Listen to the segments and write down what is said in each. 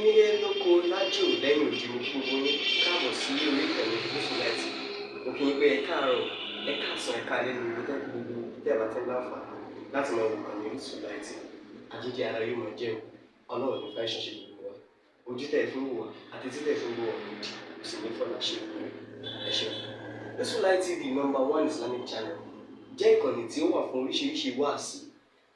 nílé lóko lájò lẹ́yìn òdì gbogbo ní káàbọ̀ sí orí ìkànnì Orísun mo kí n pé ẹ káàárọ̀ ẹ káàsán ẹ káalẹ́ ní ibi tẹ́lẹ̀ gbogbo tẹ́lẹ̀ tẹ́lẹ̀ láǹfààní láti máa wò ìkànnì Orísun àjíjẹ ara yóò máa jẹun ọlọ́run ní fẹ́ ṣẹṣẹ gbogbo wa ojú tẹ̀ fún wò wá àti títẹ̀ fún wò wá lòdì kò sì ní fọ́nà ṣe ẹ ṣeun. Orísun TV #1 Islamic channel jẹ́ ìkànnì tí ó wà fún oríṣiríṣi wáàsí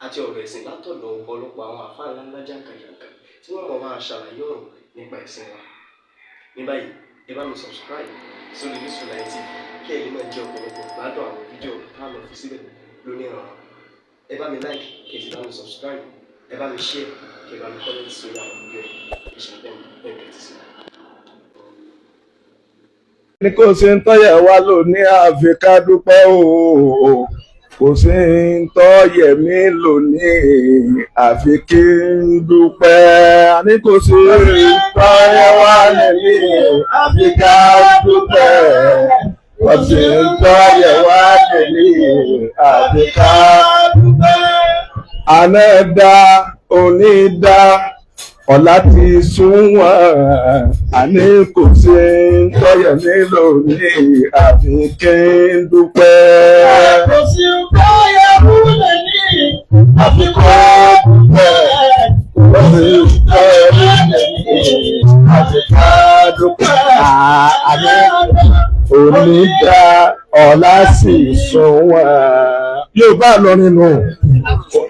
àti ọ̀rọ̀ ẹ̀sìn látọ̀dọ̀ ọ̀pọ̀lọpọ̀ àwọn àfáà ńláńlá jàǹkàjàǹkà tí wọ́n mọ̀ máa ṣàlàyé ọ̀rọ̀ nípa ẹ̀sìn wa. Ní báyìí ẹ bá mi subscribe sórí Orísun TV kí ẹ lè máa jẹ ọ̀pọ̀lọpọ̀ gbádùn àwọn fídíò táwọn fi síbẹ̀ lónìí ọ̀rọ̀. Ẹ bá mi like kí ẹ sì bá mi subscribe, ẹ bá mi share kí ẹ bá mi comment sórí àwọn fídíò yìí ìṣẹ̀lẹ̀ bẹ́ẹ̀ ti sí. ní kò sí ń tọ́yẹ̀ wá lò ní àfi ká dúpẹ́ o kò sí ń tọ́yẹ̀ mí lò ní àfi kí n dúpẹ́ ní kò sí ń tọ́yẹ̀ wá lò ní àfi ká dúpẹ́ kò sí ń tọ́yẹ̀ wá lò ní àfi ká dúpẹ́. Àná dá òní dá ọ̀la ti sún wọ́n àní kò sí ń tọ́yẹ̀ mí lónìí àfi kí n dúpẹ́. Kò sí ń tọ́yẹ̀ múlẹ̀ ní àfi kó dúpẹ́. Kò sí ń tọ́yẹ̀ múlẹ̀ ní àfi ká dúpẹ́. Àní òní dá ọ̀la sì sún wọ́n. Yóò bá lọ nínú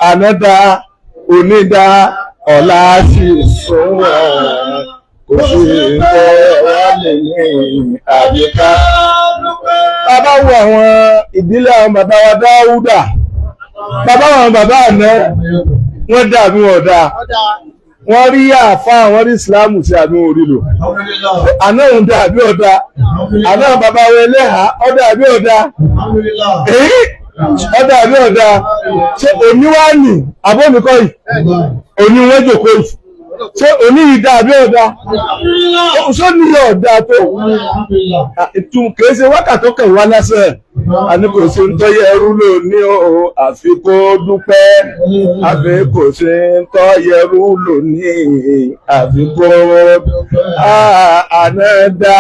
àná dá òní dá ọ̀la sì sún wọ́n kò sí ìfẹ́ wà lẹ́yìn àbíká. Bàbá wo àwọn ìdílé àwọn bàbá wa Dáúdà, bàbá àwọn bàbá àná wọ́n dà bí wọ́n dà, wọ́n rí àfáà wọ́n rí ìsìláàmù sí àbí wọn ò rí lò. Àná òun dà bí ọ̀dà, àná bàbá wa ẹlẹ́hà ọ̀dà bí ọ̀dà. Ọ̀dà àbí ọ̀dà ṣé òní wá nì abónìkọ́ yìí òní wọ́n jòkó yìí ṣé òní yìí dá àbí ọ̀dà ṣó ní ọ̀dà tó ìtumọ̀ kìí ṣe wákàtí kan wá lásán àní kò sí ń tọ́yẹ ẹrú lónìí o àfi kó dúpẹ́ àfi kò sí ń tọ́yẹ ẹrú lónìí àfi kó àná dá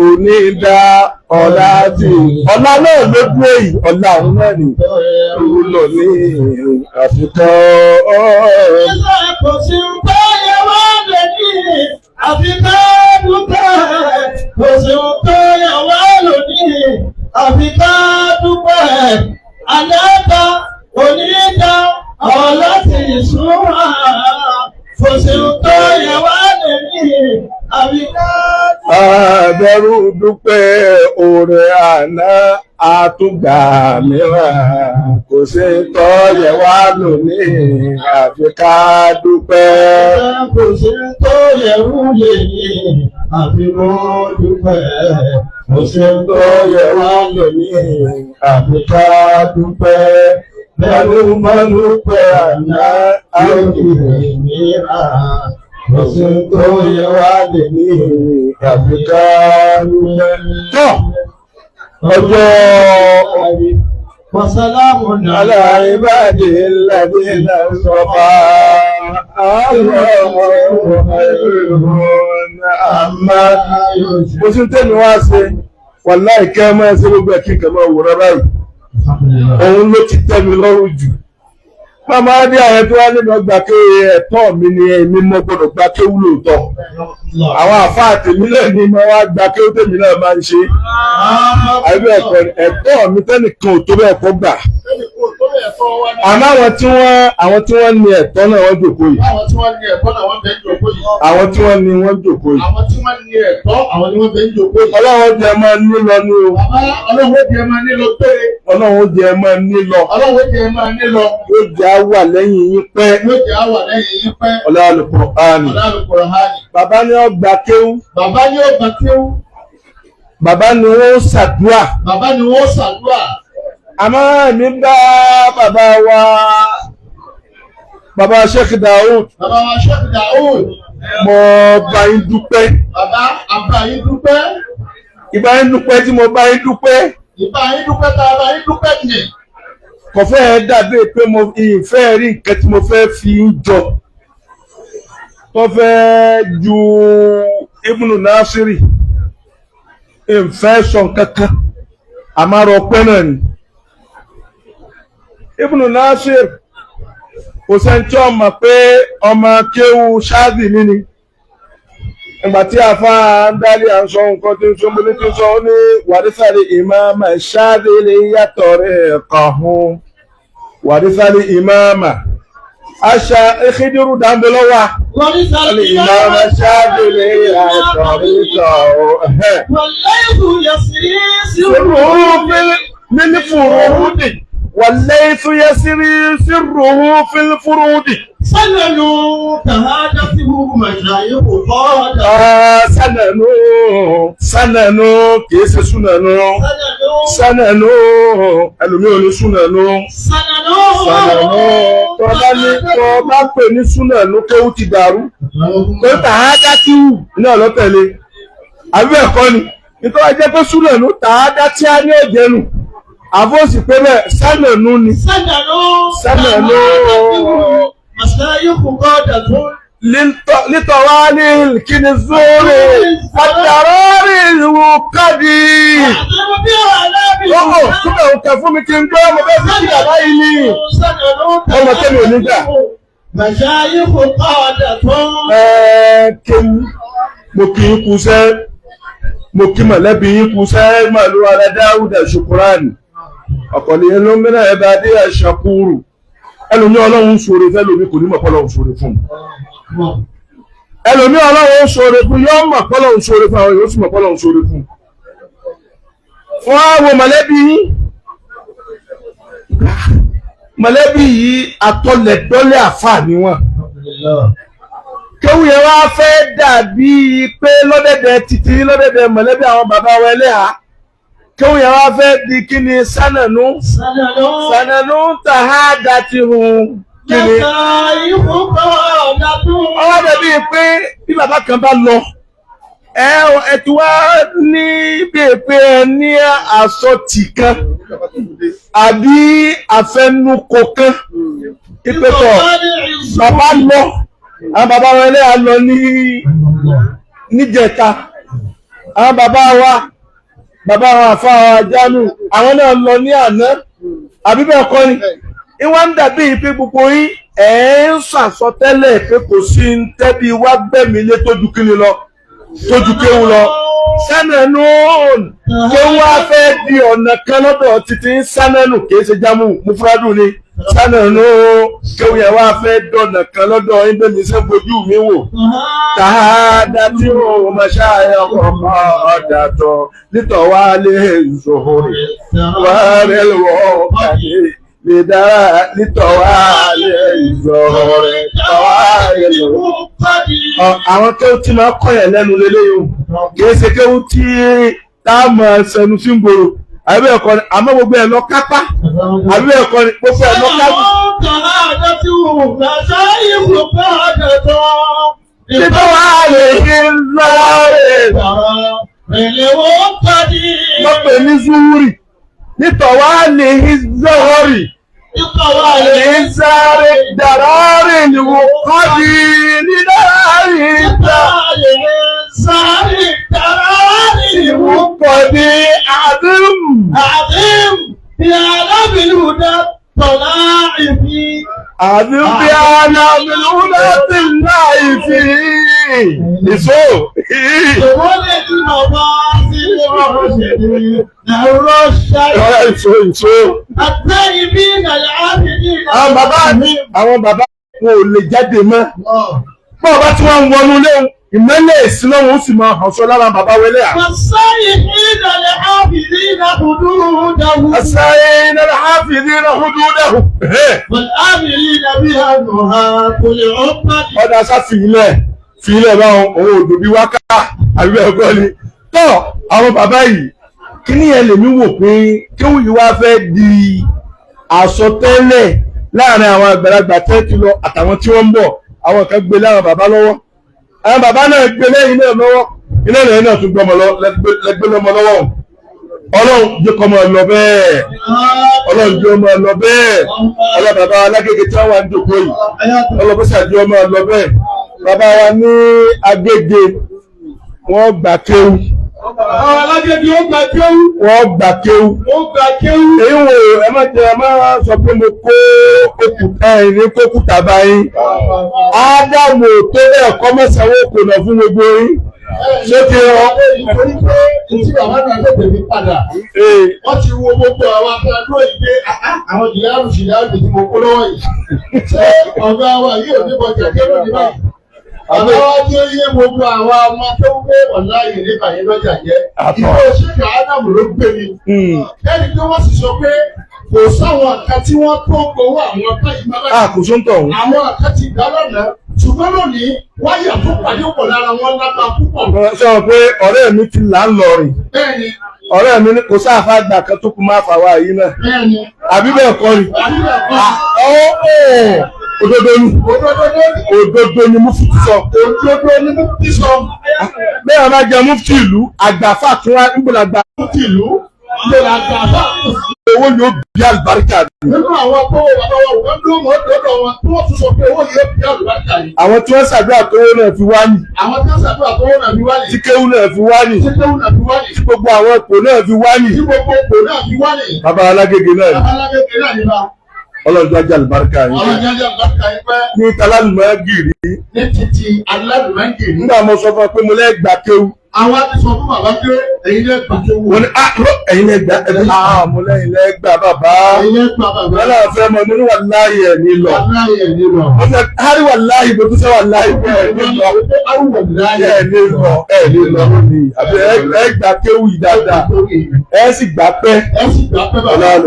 òní dá ọ̀la tí ọ̀la náà ló dúró yìí ọ̀la òun náà ní ìlú lọ ní àfikọ́. Kò sí ń tọ́yẹ̀ wá lè ní àfikọ́ dúpẹ́. Kò sí ń tọ́yẹ̀ wá lò ní àfikọ́ dúpẹ́. Àlẹ́ta onídá ọ̀la ti súnmọ́. Kò sí ń tọ́yẹ̀ wá lè ní àfikọ́ dúpẹ́. Àbẹ̀rù dúpẹ́ oore àná àtúgbà mìíràn kò sí tọ́yẹ̀ wá lónìí àfi ká dúpẹ́. Kò sí tọ́yẹ̀ wú lè ní àfi kó dúpẹ́. Kò sí tọ́yẹ̀ wá lónìí àfi ká dúpẹ́. Bẹ́ẹ̀ni mọ́nú pẹ́ àná àtúgbà mìíràn. Kò sí tó yẹ wá lè ní àfikà lúwẹ́. Tọ́ ọjọ́ Wàsálàmù aláìbàdì lẹ́bí lẹ́sọ̀fà àwọn àmà. Mo tún tẹ́mi wá sí wàláhì kẹ́ máa ṣe gbogbo ẹ̀kí kẹ́mọ́ òwúrọ̀ báyìí. Òun ló ti tẹ́ mi lọ́rùn jù. Màmá dé àwọn tó wá nínú ọgbà ké ẹ̀tọ́ mi ni èmi mọ́ gbọ́dọ̀ gba kéwú lóòótọ́. Àwọn àfáà tèmi náà ni mo wá gba kéwú tèmi náà máa ń ṣe. Àbí ẹ̀tọ́ mi tẹ́nìkan ò tó bẹ́ẹ̀ kọ́ gbà. Àmọ́ àwọn tí wọ́n ní ẹ̀tọ́ náà wọ́n jòkó yìí. Àwọn tí wọ́n ní ẹ̀tọ́ náà wọ́n bẹ ń jòkó yìí. Àwọn tí wọ́n ní wọ́n jòkó yìí. Àwọn tí wọ́n ní ẹ̀tọ́ àwọn ni wọ́n bẹ ń jòkó yìí. Ọlọ́run jẹ́ máa ní lọ ní o. Ọlọ́run jẹ́ máa ní lọ péré. Ọlọ́run jẹ́ máa ní lọ. Ọlọ́run jẹ́ máa ní lọ. Yóò jẹ́ àwà lẹ́yìn yín pẹ́. Yóò jẹ́ àwà lẹ́yìn yín pẹ́. Al-Qur'ani. Al-Qur'ani. Bàbá ní ó gba kéwú. Bàbá ní ó gba kéwú. Bàbá ní wọ́n ṣàdúrà. Bàbá ni wọ́n ṣàdúrà. Àmọ́ èmi bá bàbá Sheikh Daoud. Bàbá wa Sheikh Daoud. Mo bá yín dúpẹ́. Bàbá àbá yín dúpẹ́. Ìbá yín dúpẹ́ tí mo bá yín dúpẹ́. Ìbá yín dúpẹ́ tá a bá yín dúpẹ́ nì. Kò fẹ́ dàbí pé mo ìfẹ́ rí nǹkan tí mo fẹ́ fi ń jọ. tó fẹ́ ju Ibnu Nasiri ìfẹ́ sọ kankan àmárọ̀ pẹ́ náà ni Ibnu Nasir kò sẹ́ńtì ọmọ pé ọmọ kéwu ṣáàdì nínú ìgbà tí àfa ń dálé à ń sọ nǹkan tí ń sọ mo ní tí ń sọ ó ní wàrísàlẹ̀ ìmáàmà ṣáàdì lè yàtọ̀ rẹ̀ kàn hún wàrísàlẹ̀ ìmáàmà àṣà ìkídírù dáńdọ́lọ́wà wàrísàlẹ̀ ìmáàmà ṣáàdì lè yàtọ̀ rẹ̀ kàn hún. من فروض والليث يسري سره في الفروض سننوا تهاجته مشايخ قادة سننوا kìí ṣe súnanú sánànú ẹlòmí ò ní súnanú tó bá pè ní súnanú kéwú ti dàrú tó tàhádátíwù náà lọ́tẹ̀lé àbí ẹ̀kọ́ ni nítorí ajẹ́ pé súnanú tàhádátíá ní ẹ̀jẹ̀nù àbóòsì pé bẹ́ẹ̀ sánànú ni sánànú مشايخ قادة لطوالي الكنزور والدراري الوقدي كنا وكفو مكين جو مباسي كبايني ọmọ tẹ́lẹ̀ onígbà مشايخ قادة kéwú mo kí ń kúṣẹ́ mo kí mọ̀lẹ́bí yín kúṣẹ́ màlúù ala Dáúdà ṣùkúránì ọ̀pọ̀lẹ̀ ló mìíràn ẹ̀bá dé àṣàkúrù ẹlòmí ọlọ́run ṣoore fẹ́ lómi kò ní mọ̀ pọ́lọ́run ṣoore fún ẹlòmí ọlọ́run ṣoore fún yọ́ mọ̀ pọ́lọ́run ṣoore fún àwọn yóò sì mọ̀ pọ́lọ́run ṣoore fún wọ́n á wo mọ̀lẹ́bí yìí atọ́lẹ̀dọ́lẹ̀ àfà ni wọ́n kéwù yẹn wá fẹ́ dàbí pé lọ́dẹ̀dẹ̀ títí lọ́dẹ̀dẹ̀ mọ̀lẹ́bí àwọn bàbá wa ẹlẹ́hà kéwù yẹn wá fẹ́ di kí ni sánànú tàhádàtìhùn kí ni ọwọ́ dàbí pé bí bàbá kan bá lọ ẹ̀tù wá ní bí pé ẹ ní àsọtì kan àbí àfẹnukò kan ìpẹ́tọ̀ bàbá lọ àwọn bàbá wọn ẹlẹ́yà lọ níjẹta àwọn bàbá wa àfa àjánù àwọn náà lọ ní àná àbí bẹ́ẹ̀ kọ́ ni ìwọ́n ń dàbí pé gbogbo yín ń sàsọtẹ́lẹ̀ pé kò sí ń tẹ́bí wá gbẹ̀mí lé tójú kíni lọ tójú kéwù lọ sánẹ̀nù kéwù wá fẹ́ di ọ̀nà kan lọ́dọ̀ títí sánẹ̀nù kìí ṣe jámù mufradu ni sánẹ̀nù kéwù yẹn wá fẹ́ dọ̀nà kan lọ́dọ̀ ẹgbẹ́mi ṣe fojú mi wò tààdà tí ó máa ṣáàyà ọkọ̀ ọ̀dàtọ̀ nítọ̀ wá lè zòhó wá rẹ̀ lọ́wọ́ kàdé lè dára nítọ̀ wá lè zòhó rẹ̀ tọ́wá rẹ̀ lọ́wọ́. Àwọn kéwù tí máa kọ́yẹ̀ lẹ́nu lélẹ́yìn kìí ṣe kéwù tí táàmù ẹsẹ̀nu sí ń gbòòrò àbí ẹ̀kọ́ ni àmọ́ gbogbo ẹ̀ lọ kápá àbí ẹ̀kọ́ ni gbogbo ẹ̀ lọ kápá. Títọ́ wá lè ṣe lọ́ọ̀rẹ̀ wọ́n pè ní zúúrì nítọ̀ wá lè ṣe zọ́ọ̀rì. لسار الدرار الوقدي لدار لسار الدرار الوقدي عظيم يا رب الهدى طلع فيه عظيم يا رب الهدى طلع فيه يسوع ولد المواصل والرشد نهر الشيء الطيبين العابدين àwọn bàbá wọn ò lè jáde mọ́ bọ́ọ̀ bá tí wọ́n ń wọnú léwu ìmẹ́lẹ̀ ìsinlọ́wọ́ ó sì máa hàn sọ lára bàbá wẹlé à. والصالحين الحافظين حدودهم الصالحين الحافظين حدودهم والآمرين بها نهاة العبد. ọ̀dà sá fìlẹ̀ báwọn òun ò dòbí wákà àbí ẹ̀kọ́ ni tọ́ àwọn bàbá yìí kí ni ẹ lèmi wò pé kéwù yìí wá fẹ́ di àsọtẹ́lẹ̀ láàrin àwọn àgbàlagbà tẹ́tí lọ àtàwọn tí wọ́n ń bọ̀ àwọn kan gbé láwọn bàbá lọ́wọ́ àwọn bàbá náà gbé lẹ́yìn náà lọ́wọ́ iná lẹ́yìn náà tún gbọ́mọ lẹ́gbẹ́ lọ́mọ lọ́wọ́ ọlọ́run jẹ́ kọ́ máa lọ bẹ́ẹ̀ ọlọ́run jẹ́ ọmọ lọ bẹ́ẹ̀ ọlọ́run bàbá alágége tí wọ́n wà ń dòkó yìí ọlọ́run bó ṣàjẹ́ ọmọ lọ bẹ́ẹ̀ bàbá wa ní Agége wọ́n gbà kéwú. Àwọn alágége ó gbà kéwú. Wọ́n gbà kéwú. Ó gbà kéwú. Èyí wo ẹ má sọ pé mo kó òkúta ẹ̀rín kó kúta báyìí. Ádámù tó bẹ́ẹ̀ kọ́ mọ́sánwó kò nà fún gbogbo yín. Ṣé kí wọ́n? Nítorí pé ìtí bàbá náà lè tẹ̀lé padà. Wọ́n ti wo gbogbo àwọn akẹ́kọ̀ọ́ ìgbé àwọn jìyàrù tí mo kó lọ́wọ́ yìí. Ṣé ọ̀gá wa yóò ní bọ̀jà kéwú ní báyìí? Àbá wa tí ó yé gbogbo àwọn ọmọ tó ń gbé ọ̀la yìí nípa yẹn lọ́jà jẹ́. Ìgbé òṣèlú Ádámù ló gbé mi. Ẹni tí wọ́n sì sọ pé kò sáwọn kan tí wọ́n tó gbowó àwọn kan yìí máa bá. Kò sóńtọ̀ ọ̀hún. Àwọn kan ti gbà lọ́nà. Ṣùgbọ́n lónìí wáyà tó pàdé pọ̀ lára wọn lápá púpọ̀. Sọ pé ọ̀rẹ́ mi ti là ń lọ rìn. Bẹ́ẹ̀ni. Ọ̀rẹ́ mi ní kò sáfà gbà kan tó kù máa fà wá yìí náà. Bẹ́ẹ̀ni. Àbí bẹ́ẹ̀ kọ́ ni. Àbí bẹ́ẹ̀ kọ́. Òdodo ni. Òdodo ni mufti sọ. Òdodo ni mufti sọ. Bẹ́ẹ̀ máa jẹ mufti ìlú àgbàfà tún wá níbo la gba. Mufti ìlú ló la àgbàfà. Owó yóò bí àlùbáríkà. Nínú àwọn tó wà lọ́wọ́ wọn ló mọ̀ ọ́dọ̀ wọn tí wọ́n tún sọ pé owó yóò bí àlùbáríkà yìí. Àwọn tí wọ́n ṣàdúrà tó owó náà fi wá nì. Àwọn tí wọ́n ṣàdúrà tó owó náà fi wá nì. Tí kéwú náà fi wá nì. Tí kéwú náà fi wá nì. Tí gbogbo àwọn ipò náà fi wá nì. Tí gbogbo ipò náà fi wá nì. Bàbá Alágége náà ni. Bàbá Alágége náà ni bá. Ọlọ́run ajá àlùbáríkà yìí. Ọlọ́run ajá àlùbáríkà yìí pẹ́. Ní találùmọ́gìrì. Ní títí alálùmọ́gìrì. Nígbà mo sọ fún ọ pé mo lẹ́gbàá kéwú. Àwọn ti sọ fún bàbá pé ẹ̀yin lẹ́gbàá kéwú. Wọ́n ní ẹ̀yin lẹ́gbàá mo lẹ́yìn lẹ́gbàá bàbá. Ẹ̀yin lẹ́gbàá bàbá. Wọ́n náà fẹ́ mọ nínú wàláhì ẹ̀ ní lọ. Wàláhì ẹ̀ ní lọ. Wọ́n fẹ́ hárí wàláhì bó tún sẹ́ wàláhì bẹ́ẹ̀ ní lọ. Ẹ̀ ní lọ lónìí. Àbí ẹ gbà kéwú yìí dáadáa. Ẹ sì gbà pẹ́. Ẹ sì gbà pẹ́ bàbá. Ọlọ́run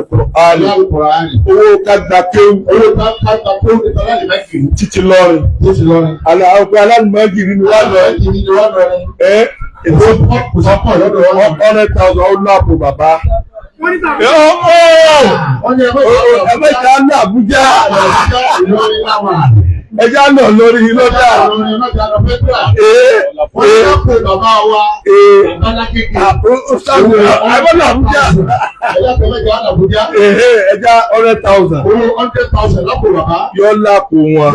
owó ká gbà kéwú. Owó ká gbà kéwú ní találùmọ́gìrì. Títí lọ́rin. Títí lọ́rin. Àlọ́ alálùmọ́gìrì ni wọ́n lọ. Èso 100,000 ó lápò bàbá. Ẹgbẹ́ta ní Àbújá. Ẹjá náà lórí lọ́jà. Ẹjá 100,000. Yọ lápò wọn.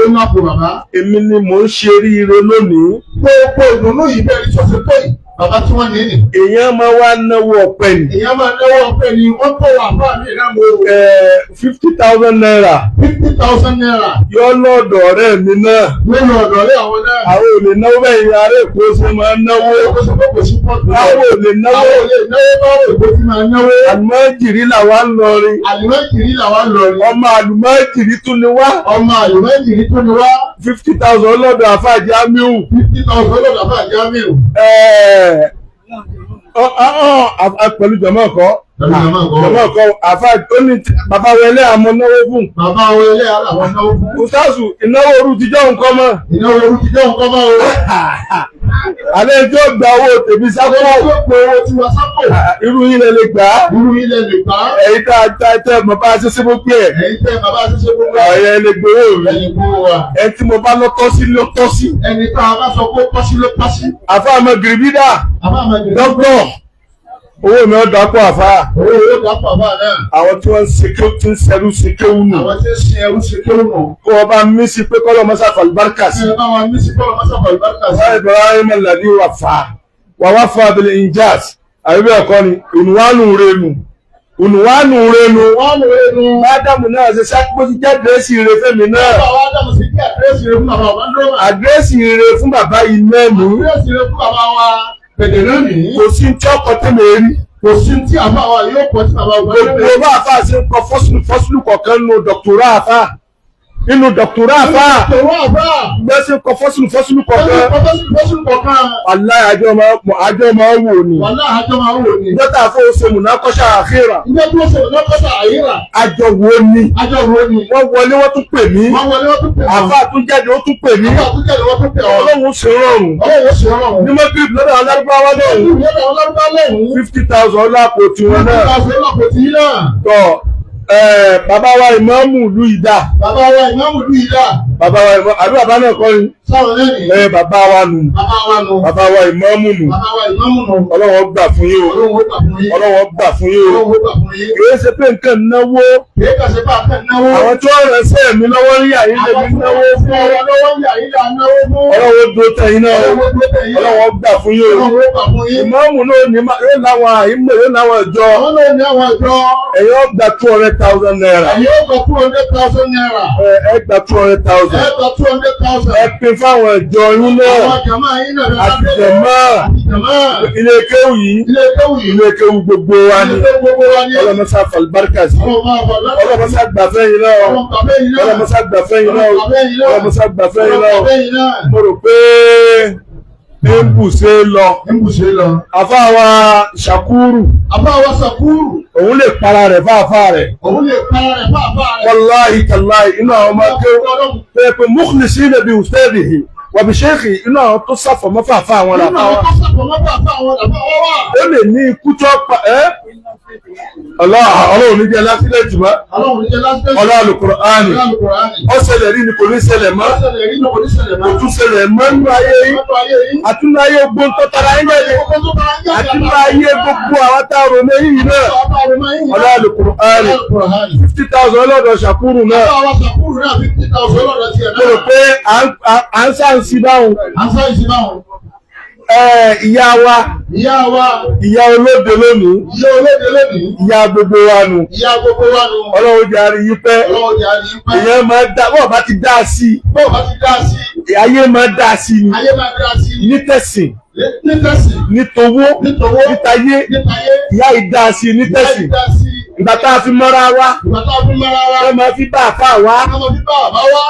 Èmi ni mò ń ṣe ríire lónìí. Gbogbo ìdùnnú yìí bẹ̀rẹ̀ sọ̀sẹ̀ tó yìí. Bàbá tí wọ́n ní ní. Èèyàn máa wá náwó ọ̀pẹ ni. Èèyàn máa náwó ọ̀pẹ ni wọ́n tó wà fún àmì ìdámọ̀. 50,000 naira. 50,000 naira. Yọ lọ́dọ̀ ọ̀rẹ́ mi náà. Lórí ọ̀dọ̀ ọ̀rẹ́ àwọn náà. Àwọn ò lè náwó bẹ́ẹ̀ ni ará Èkó ṣe máa ń náwó. Àwọn ò lè náwó. Àwọn ò lè náwó báwo Èkó ti máa náwó. Àlùmọ́jìrì làwa ń lọrin. Àlùmọ́jìrì làwa ń lọrin. Ọmọ àlùmọ́jìrì tún ni wá. Ọmọ àlùmọ́jìrì tún ni wá. 50,000 lọ́dọ̀ àfà Jamiu. 50,000 lọ́dọ̀ àfà Jamiu. Pẹ̀lú jọmọ́ kọ́. Jọmọ́ kọ́ àfà ó ní bàbá wẹlé àmọ́ náwó fún. Bàbá wẹlé àwọn náwó fún. Ustazu ìnáwó orú ti jọ́ nǹkan mọ́. Ìnáwó orú ti jọ́ nǹkan mọ́ o. Alẹ́ tí ó gba owó tèmi sápò. Owó tó pé owó tí wọ́n sápò. Irú yín lè gbà á. Irú yín lè gbà á. Ẹ̀yin tá a tẹ́ bàbá ṣẹṣẹ́ gbogbo ẹ̀. Ẹ̀yin tẹ́ bàbá ṣẹṣẹ́ gbogbo ẹ̀. Ọ̀yẹ́ lè gbowó mi. Ẹ̀yin gbowó wa. Ẹni tí mo bá lọ tọ́ sí ló tọ́ sí. Ẹni tá a bá sọ pé tọ́ sí ló tọ́ sí. Àfà àmọ́ gìrìbídà. Àfà àmọ́ gìrìbídà. Dọ́gbọ̀n. Owó mi ó dàpọ̀ àfà. Owó mi ó dàpọ̀ àfà náà. Àwọn tí wọ́n ń ṣe kí ó ti ń ṣẹrú ṣe kéwù nù. Àwọn tí ń ṣe ẹrú ṣe kéwù nù. Kó o bá mí sí pé kọ́lọ́ mọ́sá fàlùbáríkà sí. Ẹ bá wa mí sí kọ́lọ́ mọ́sá fàlùbáríkà sí. Wọ́n Ibrahim Alladhi wà fà. Wà wá fún abilé Injaz. Àbíbẹ̀ ẹ̀kọ́ ni ònùwánù renu. Ònùwánù renu. Ádámù náà ṣe sákòó ti jẹ́ àdírẹ́sì ire fẹ́mi náà. Ádámù sì jẹ́ àdírẹ́sì ire fún bàbá wa. Àdírẹ́sì ire fún bàbá yìí náà nù. Àdírẹ́sì ire fún bàbá wa. Pẹ̀lẹ́ lónìí. Kò sí tí ọkọ̀ tẹ́lẹ̀ rí. Kò sí tí àbá wa yóò pọ̀ sí bàbá wa. Gbogbo bá àfà ṣe ń kọ fọ́sùlù kọ̀ọ̀kan nínú dọ̀kítọ̀rà àfà. Nínú dọ̀kítọ̀rà àfà. Gbé ṣe ń kọ fọ́sùlù kọ̀ọ̀kan. Wàláhì àjọ máa wò ni. Ìjọta àfọwọ́ ṣe mùnákọ́ṣà àkhírà. Àjọ wo ni. Wọ́n wọlé wọ́n tún pè mí. Àfà tún jáde ó tún pè mí. Ọlọ́run ṣe rọrùn. Ní Magrib lọ́dọ̀ alárúbáwá náà. 50,000 lápò tiwọn náà. Tọ́ bàbá wa ìmáàmù ìlú Ìdá. Bàbá wa ìmáàmù ìlú Ìdá. bàbá wa ìmọ̀ àbí bàbá náà kọ́ ni. Sáwọn lẹ́yìn. Bàbá wa nù. Bàbá wa ìmáàmù nù. Ọlọ́wọ́ gbà fún yín o. Ọlọ́wọ́ gbà fún yín o. Kìí ṣe pé nǹkan náwó. Àwọn tí wọ́n rẹ̀ sẹ́ mi lọ́wọ́ ní àyílẹ̀ mi náwó fún. Ọlọ́wọ́ dúró tẹ̀yìn náà o. Ọlọ́wọ́ gbà fún yín o. Ìmáàmù náà yóò láwọn àyímọ̀ yóò láwọn ìjọ. Ẹ̀yin ó gba 200,000 naira. Ẹ gba 200,000. Ẹ pín fáwọn ìjọ yín náà. Àti jàmáà. Ilé kéwù yìí. Ilé kéwù gbogbo wa ni. Ọlọ́mọsá fàlùbáríkà sí. Ọlọ́mọsá gbàfẹ́ yín náà. Ọlọ́mọsá gbàfẹ́ yín náà. Ọlọ́mọsá gbàfẹ́ yín náà. Mo rò pé Mbùsé lọ. Àfáàwà Ṣàkúrù. Òun lè para rẹ̀ fáfá rẹ̀. Wàláhì tàláhì inú àwọn ọmọ kéwù. Pé mukhlisina bi ustadihi wa bi shaykhi inú àwọn tó sàfọ̀ mọ́ fàfá àwọn làfá wa. Ó lè ní ikú tó pa Ọlọ́run ní jẹ́ lásílẹ̀ jùmọ́. Ọlọ́run Al-Qur'ani. Ó ṣẹlẹ̀ rí ni kò ní ṣẹlẹ̀ mọ́. Kò tún ṣẹlẹ̀ mọ́ nínú ayé yìí. Àtúnú ayé gbogbo tó tara ń jẹ́. Àtúnú ayé gbogbo àwọn táwọn ọmọ yìí náà. Ọlọ́run Al-Qur'ani. 50,000 ọlọ́dọ̀ Ṣàkúrù náà. Mo rò pé à ń sáǹsì báwọn. Ìyá wa. Ìyá olóde lónìí. Ìyá gbogbo wa nù. Ọlọ́run jẹ́ àrí yí pẹ́. Ìyẹn máa dá bọ́ọ̀ bá ti dá sí. Ayé máa dá sí ni. Nítẹ̀sìn. Nítowó. Nítayé. Ìyá ìdá sí nítẹ̀sìn. Ìgbà tá a fi mọ́ra wá. Ẹ máa fi bá àfá wá.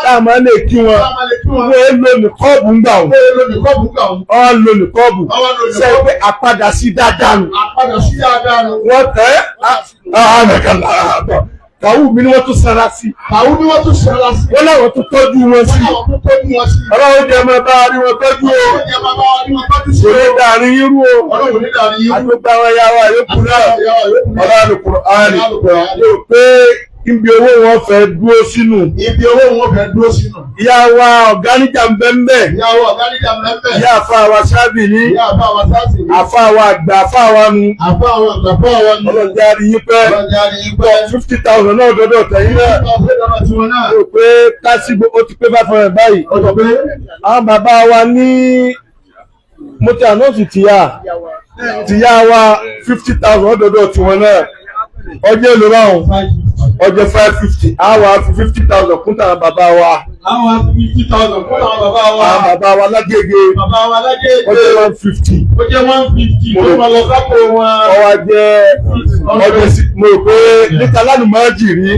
Tá a máa lè kí wọn. Wọ́n èlò nìkọ́ọ̀bù ń gbà wọn. Wọ́n lò nìkọ́ọ̀bù. Ṣé pé àpadà sí dáadáa nù. Wọ́n tẹ́ àmẹ́kànlá àbọ̀. Kàwù mi ni wọ́n tún sanra sí. Wọ́n láwọn tún tọ́jú wọn sí. Ọlọ́run jẹ́ máa bá rí wọn tọ́jú o. Kò ní dàrí irú o. Àtúgbà wọn yá wa yókù náà. Ọlọ́run Al-Qur'ani. Yóò pé ibi owó wọn fẹ́ dúró sínú. Ìyá wa ọ̀gáníjà ń bẹ́ńbẹ́. Ìyá àfáà wa sábì ní. Àfáà wa àgbà àfáà wa nu. Ọlọ́jà rí yín pẹ́. 50,000 náà dọ́dọ̀ tẹ̀yìn náà. Yóò pé kásìgbò ó ti pé 500 báyìí. Àwọn bàbá wa ní mọ́tì ànọ́ọ̀sì tìyá wa 50,000 dọ́dọ̀ tiwọn náà. Ọjọ́ èlò báwọn. Ọjọ́ 550. Àwọn àfi 50,000 kún tàwọn bàbá wa. Àwọn bàbá wa lágége. Ọjọ́ 150. Mo wá jẹ́ ọjọ́ sí mo rò pé níta lálùmọ́ọ́jì rí.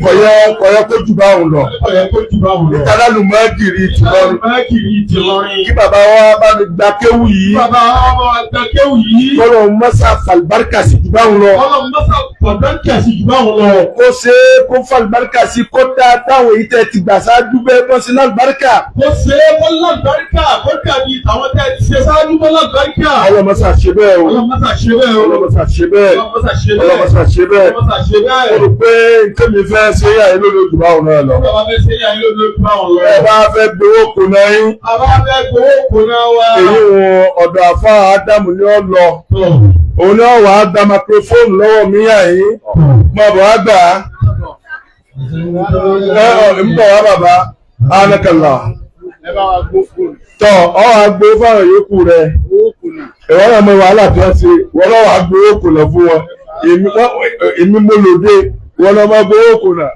Kọ̀yọ́ kó jù báwọn lọ. Níta lálùmọ́ọ́jì rí ti lọrin. Kí bàbá wa bá mi gba kéwù yìí. Kọ́lọ̀ mọ́sá fàlùbáríkà sí jù báwọn lọ. Kó ṣe kó fàlùbáríkà sí kó dáa táwọn èyí tẹ́ ti gbà ṣáájú bẹ́ẹ̀ bọ́ sí lálùbáríkà. Kó ṣe kó lálùbáríkà kó dàbí àwọn tẹ́ ti ṣe ṣáájú bọ́ lálùbáríkà. Ọlọ́mọṣà ṣe bẹ́ẹ̀ o. Ọlọ́mọṣà ṣe bẹ́ẹ̀. Mo rò pé nǹkan mi fẹ́ ṣe yà yín lórí ojú báwọn náà lọ. Ẹ bá fẹ́ gbowó kò náà yín. Èyí wọn ọ̀dọ̀ àfáà Ádámù ni ó lọ. Òun ni ó wà á gba máikrófóònù lọ́wọ́ mi yà yín. Mo bọ̀ wá gbà á. Ń bọ̀ wá bàbá Anakala. Tọ́ ọ wá gbé fáwọn yòókù rẹ̀. Ìwọ́n náà mọ wàhálà tí wọ́n ṣe. Wọ́n náà wá gbé owó kò lọ fún wọn. Èmi mo lòdì. Wọ́n náà máa gbé owó kò náà.